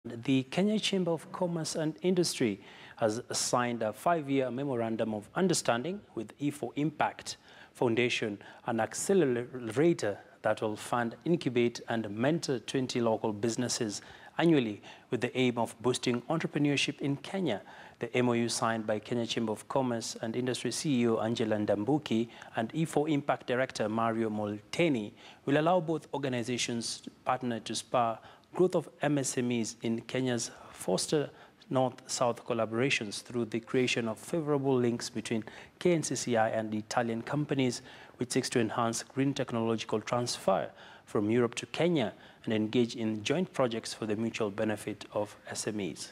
The Kenya Chamber of Commerce and Industry has signed a 5-year memorandum of understanding with E4Impact Foundation, an accelerator that will fund, incubate and mentor 20 local businesses annually with the aim of boosting entrepreneurship in Kenya. The MOU signed by Kenya Chamber of Commerce and Industry CEO Angela Ndambuki and E4Impact Director Mario Molteni will allow both organizations to partner to spur growth of MSMEs in Kenya's foster North-South collaborations through the creation of favorable links between KNCCI and the Italian companies, which seeks to enhance green technological transfer from Europe to Kenya and engage in joint projects for the mutual benefit of SMEs.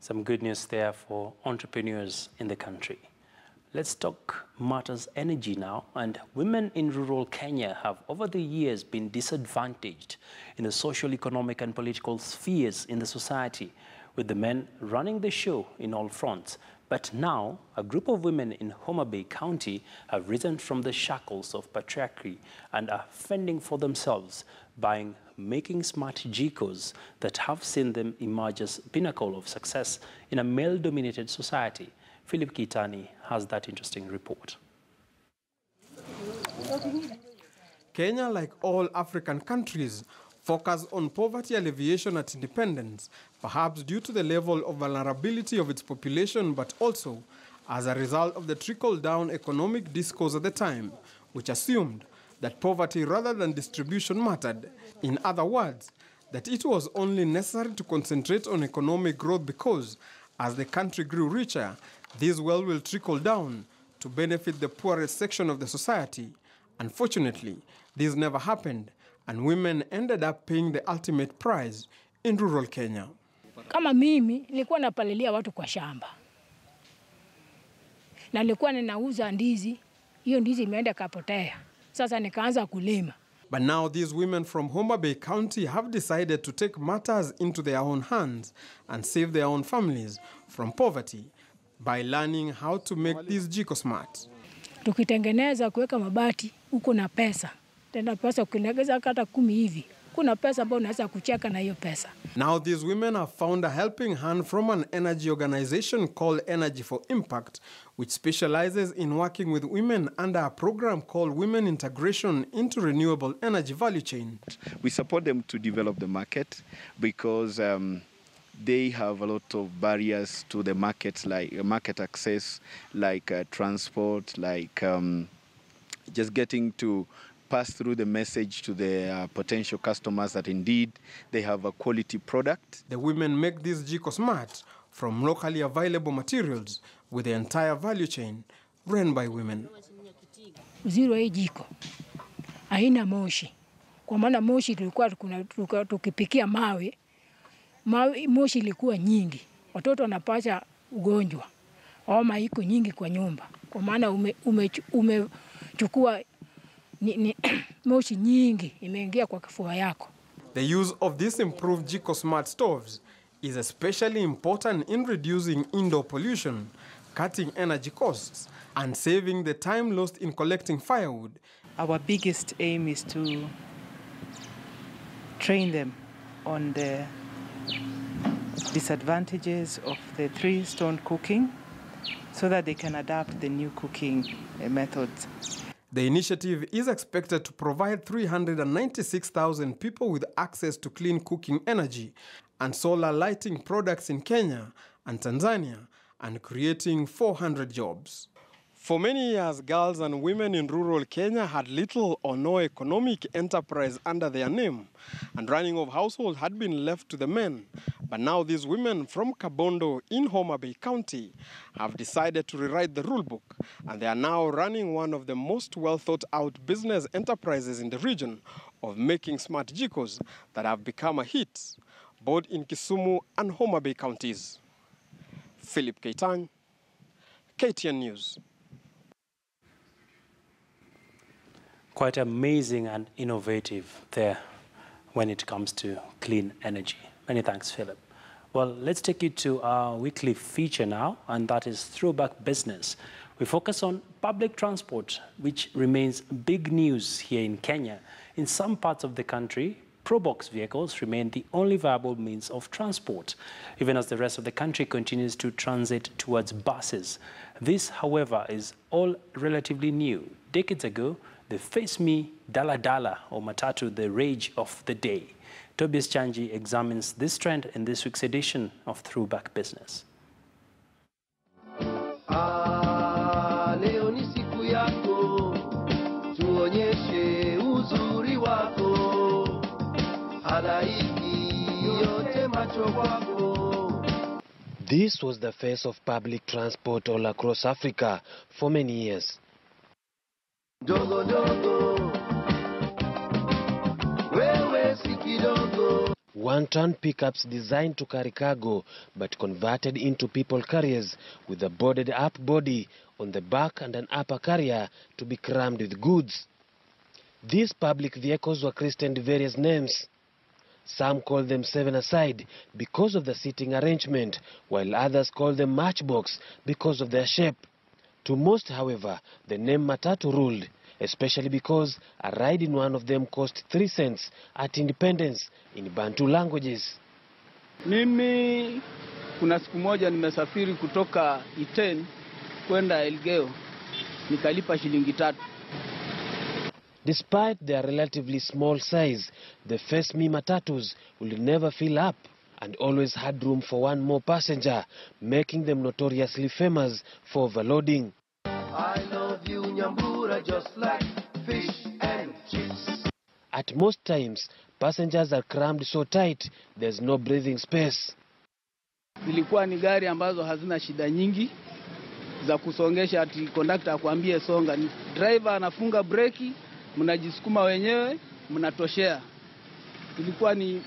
Some good news there for entrepreneurs in the country. Let's talk matters energy now. And women in rural Kenya have over the years been disadvantaged in the social, economic and political spheres in the society, with the men running the show in all fronts. But now, a group of women in Homa County have risen from the shackles of patriarchy and are fending for themselves by making smart jikos that have seen them emerge as pinnacle of success in a male-dominated society. Philip Kitani has that interesting report. Kenya, like all African countries, focus on poverty alleviation at independence, perhaps due to the level of vulnerability of its population, but also as a result of the trickle-down economic discourse at the time, which assumed that poverty rather than distribution mattered. In other words, that it was only necessary to concentrate on economic growth because, as the country grew richer, this wealth will trickle down to benefit the poorest section of the society. Unfortunately, this never happened, and women ended up paying the ultimate price in rural Kenya. Kama mimi, nilikuwa napalilia watu kwa shamba. Na nilikuwa ninauza ndizi, hiyo ndizi imeenda kapotea. Sasa nikaanza kulima. But now these women from Homa Bay County have decided to take matters into their own hands and save their own families from poverty by learning how to make these jikos smart. Tukitengeneza kuweka mabati, uko na pesa. Tena pesa ukilegeza hata 10 hivi. Kuna pesa ambayo unaweza kucheka na hiyo pesa. Now these women have found a helping hand from an energy organization called Energy for Impact, which specializes in working with women under a program called Women Integration into Renewable Energy Value Chain. We support them to develop the market because they have a lot of barriers to the markets, like market access, like transport, like just getting to pass through the message to the potential customers that indeed they have a quality product. The women make these jikos smart from locally available materials with the entire value chain run by women. Zero hii jiko haina moshi. Kwa maana moshi tulikuwa tukipikia mawe, moshi ilikuwa nyingi. Watoto wanapata ugonjwa. Homa iko nyingi kwa nyumba. Kwa maana umechukua moshi nyingi imeingia kwa kifua yako. The use of these improved jiko smart stoves is especially important in reducing indoor pollution, cutting energy costs, and saving the time lost in collecting firewood. Our biggest aim is to train them on the disadvantages of the 3-stone cooking so that they can adapt the new cooking methods. The initiative is expected to provide 396,000 people with access to clean cooking energy and solar lighting products in Kenya and Tanzania, and creating 400 jobs. For many years, girls and women in rural Kenya had little or no economic enterprise under their name, and running of household had been left to the men. But now these women from Kabondo in Homa Bay County have decided to rewrite the rule book, and they are now running one of the most well-thought-out business enterprises in the region of making smart jikos that have become a hit, both in Kisumu and Homa Bay counties. Philip Kitani, KTN News. Quite amazing and innovative there when it comes to clean energy. Many thanks, Philip. Well, let's take you to our weekly feature now, and that is Throwback Business. We focus on public transport, which remains big news here in Kenya. In some parts of the country, pro-box vehicles remain the only viable means of transport, even as the rest of the country continues to transit towards buses. This, however, is all relatively new. Decades ago, the Face Me Dala Dala or Matatu, the rage of the day. Tobias Chanji examines this trend in this week's edition of Throwback Business. Leo ni siku yako, tuonyeshe uzuri wako, halaiki yote macho kwako. This was the face of public transport all across Africa for many years. Dogo dogo, wewe si kidogo. One-ton pickups designed to carry cargo but converted into people carriers with a boarded-up body on the back and an upper carrier to be crammed with goods. These public vehicles were christened various names. Some call them seven-a-side because of the seating arrangement, while others call them matchbox because of their shape. To most, however, the name Matatu ruled, especially because a ride in one of them cost 3 cents at independence in Bantu languages. Mimi kuna siku moja nimesafiri kutoka Iten kwenda Elgeyo, nikalipa shilingi 3. Despite their relatively small size, the Face Me Matatus will never fill up and always had room for one more passenger, making them notoriously famous for overloading. I love you, Nyambura, just like fish and chips. At most times, passengers are crammed so tight, there's no breathing space. Zilikuwa ni gari ambazo hazina shida nyingi za kusongesha, ati conductor akwambie songa. Driver anafunga breki, mnajisukuma wenyewe, mnatoshea. Ilikuwa ni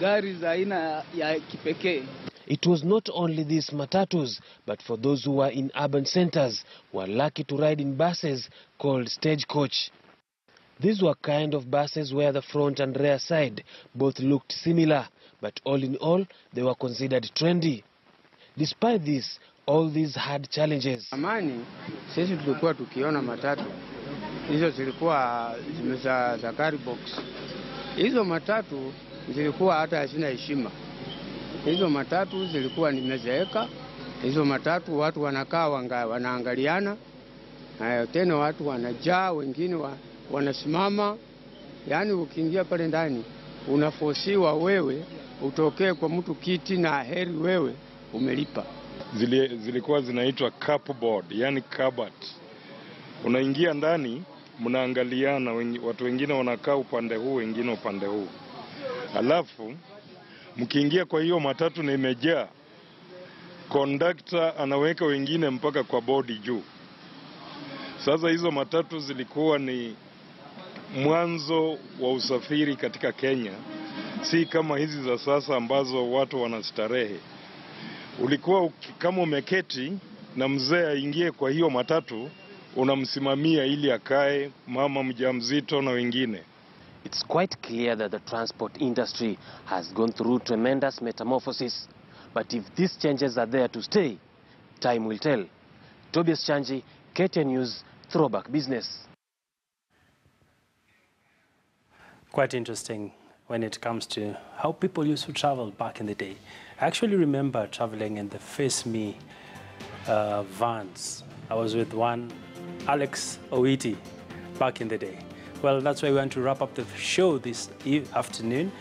gari za aina ya kipekee. It was not only these matatus, but for those who were in urban centers, were lucky to ride in buses called stagecoach. These were kind of buses where the front and rear side both looked similar, but all in all, they were considered trendy. Despite this, all these had challenges. Amani, sisi tulikuwa tukiona matatu. Hizo zilikuwa za carry box. Hizo matatu zilikuwa hata hazina heshima. Hizo matatu zilikuwa nimezeeka. Hizo matatu watu wanakaa wanaangaliana. Tena watu wanajaa, wengine wanasimama. Yaani ukiingia pale ndani unafosiwa wewe utokee kwa mtu kiti na heri wewe umelipa. Zilikuwa zinaitwa cupboard, yani cupboard. Unaingia ndani, mnaangaliana, watu wengine wanakaa upande huu, wengine upande huu. Alafu mkiingia kwa hiyo matatu na imejaa, conductor anaweka wengine mpaka kwa bodi juu. Sasa hizo matatu zilikuwa ni mwanzo wa usafiri katika Kenya, si kama hizi za sasa ambazo watu wanastarehe. Ulikuwa kama umeketi na mzee aingie kwa hiyo matatu, unamsimamia ili akae, mama mjamzito na wengine. It's quite clear that the transport industry has gone through tremendous metamorphosis. But if these changes are there to stay, time will tell. Tobias Chanji, KTN News, Throwback Business. Quite interesting when it comes to how people used to travel back in the day. I actually remember traveling in the Face Me vans. I was with one, Alex Owiti, back in the day. Well, that's why we want to wrap up the show this afternoon.